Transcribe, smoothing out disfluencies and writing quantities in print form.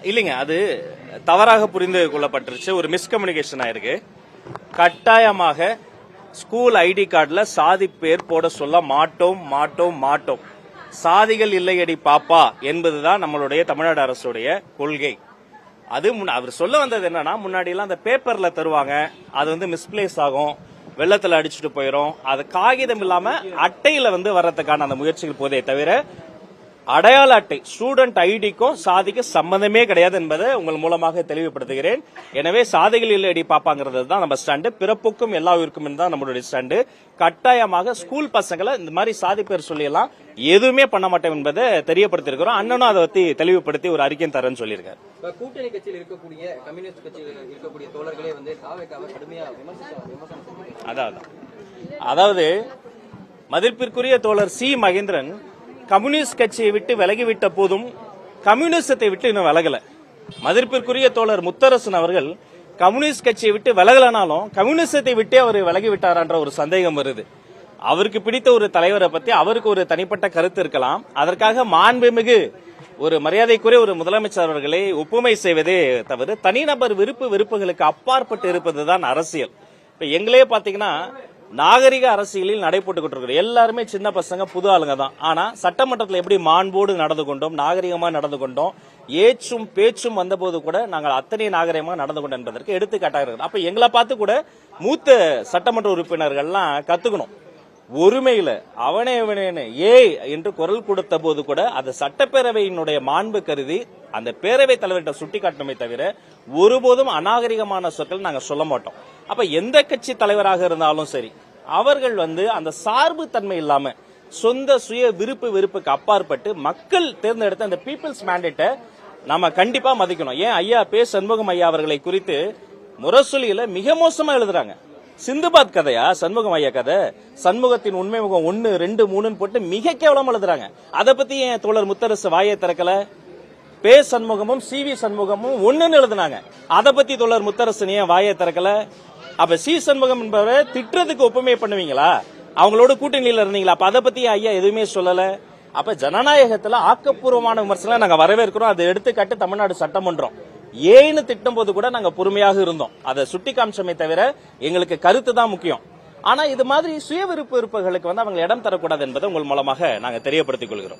இல்லைங்க, அது தவறாக புரிந்து கொள்ளப்பட்டுருச்சு. ஒரு மிஸ்கம்யூனிகேஷன் ஆயிருக்கு. கட்டாயமாக ஸ்கூல் ஐடி கார்டுல சாதி பேர் போட சொல்ல மாட்டோம் மாட்டோம் மாட்டோம். சாதிகள் இல்லையடி பாப்பா என்பதுதான் நம்மளுடைய தமிழ்நாடு அரசுடைய கொள்கை. அது அவர் சொல்ல வந்தது என்னன்னா, முன்னாடி எல்லாம் அந்த பேப்பர்ல தருவாங்க, அது மிஸ்பிளேஸ் ஆகும், வெள்ளத்துல அடிச்சுட்டு போயிடும். அது காகிதம் இல்லாம அட்டையில வர்றதுக்கான அந்த முயற்சிகள் போதே தவிர அடையாள அட்டை ஸ்டூடெண்ட் ஐடிக்கும் சாதிக்கு சம்பந்தமே கிடையாது என்பதை உங்கள் மூலமாக தெளிவுபடுத்துகிறேன். எனவே சாதிகள் இல்லடி பாப்பாங்கிறது தான் நம்ம ஸ்டாண்டு. பிறப்புக்கும் எல்லா உயிருக்கும் தான் நம்மளுடைய ஸ்டாண்டு. கட்டாயமாக ஸ்கூல் பசங்களை இந்த மாதிரி சாதி பேர் சொல்லி எல்லாம் எதுவுமே பண்ண மாட்டோம் என்பதை தெரியப்படுத்திருக்கிறோம். அண்ணனும் அதை பத்தி தெளிவுபடுத்தி ஒரு அறிக்கை தரேன்னு சொல்லியிருக்காரு. கூட்டணி கட்சியில் இருக்கக்கூடிய கம்யூனிஸ்ட் கட்சியில் இருக்கக்கூடிய தோழர்களே கடுமையா அதாவது மதிப்பிற்குரிய தோழர் சி மகேந்திரன் கம்யூனிஸ்ட் கட்சியை விட்டு விலகிவிட்ட போதும் கம்யூனிசத்தை விட்டு இன்னும் விலகல. மதிப்பிற்குரிய தோழர் முத்தரசன் அவர்கள் கம்யூனிஸ்ட் கட்சியை விட்டு விலகலனாலும் கம்யூனிசத்தை விட்டே அவர் விலகிவிட்டாரான்ற ஒரு சந்தேகம் வருது. அவருக்கு பிடித்த ஒரு தலைவரை பத்தி அவருக்கு ஒரு தனிப்பட்ட கருத்து இருக்கலாம். அதற்காக மாண்புமிகு ஒரு மரியாதைக்குரிய ஒரு முதலமைச்சர் அவர்களை ஒப்புமை செய்வதே தவிர தனிநபர் விருப்பு வெறுப்புகளுக்கு அப்பாற்பட்டு இருப்பதுதான் அரசியல். இப்ப எங்களே பாத்தீங்கன்னா நாகரிக அரசியலில் நடைபெற்றுக்கிட்டு இருக்கிறோம். எல்லாருமே சின்ன பசங்க, புது ஆளுங்க தான். ஆனா சட்டமன்றத்தில் எப்படி மாண்போடு நடந்து கொண்டோம், நாகரிகமா நடந்து கொண்டோம், ஏச்சும் பேச்சும் வந்தபோது கூட நாங்கள் அத்தனை நாகரிகமாக நடந்து கொண்டோம் என்பதற்கு எடுத்துக்காட்டாக இருக்கிறோம். அப்ப எங்களை பார்த்து கூட மூத்த சட்டமன்ற உறுப்பினர்கள்லாம் கத்துக்கணும். ஒருமையில அவனே ஏய் என்று குரல் கொடுத்த போது கூட அது சட்டப்பேரவையினுடைய மாண்பு கருதி அந்த பேரவை தலைவர்கிட்ட சுட்டி காட்டணுமே தவிர ஒருபோதும் அநாகரிகமான சொற்கள் நாங்க சொல்ல மாட்டோம். அப்ப எந்த கட்சி தலைவராக இருந்தாலும் சரி, அவர்கள் அந்த சார்பு தன்மை இல்லாம சொந்த சுய விருப்பு வெறுப்புக்கு அப்பாற்பட்டு மக்கள் தேர்ந்தெடுத்த அந்த பீப்புள்ஸ் மேண்டேட்டை நாம கண்டிப்பா மதிக்கணும். ஏன் ஐயா பே சண்முகம் ஐயா அவர்களை குறித்து முரசொலியில மிக மோசமா எழுதுறாங்க. சிந்துபாத் கதையா சண்முகம் ஐயா கதை? சண்முகத்தின் உண்மை முகம் 1, 2, 3 போட்டு மிக கேவலம் எழுதுறாங்க. அதை பத்தி என் தோழர் முத்தரசு வாயை திறக்கல? பே சண்முகமும் சி.வி. சண்முகமும் ஒண்ணுன்னு எழுதுனாங்க. அதை பத்தி தோழர் முத்தரசன் ஏன் வாயை திறக்கல? அப்ப சி சண்முகம் என்பவரை திட்டுறதுக்கு ஒப்புமை பண்ணுவீங்களா? அவங்களோட கூட்டணியில இருந்தீங்களா? அப்ப அதை பத்தி ஐயா எதுவுமே சொல்லல. அப்ப ஜனநாயகத்துல ஆக்கப்பூர்வமான விமர்சனம் நாங்க வரவேற்கிறோம். அதை எடுத்துக்காட்டு தமிழ்நாடு சட்டமன்றம் ஏன்னு திட்டும் போது கூட நாங்க பொறுமையாக இருந்தோம். அதை சுட்டி காமிச்சமே தவிர எங்களுக்கு கருத்து தான் முக்கியம். ஆனா இது மாதிரி சுய விருப்பு வெறுப்புகளுக்கு அவங்க இடம் தரக்கூடாது என்பதை உங்கள் மூலமாக நாங்க தெரியப்படுத்திக் கொள்கிறோம்.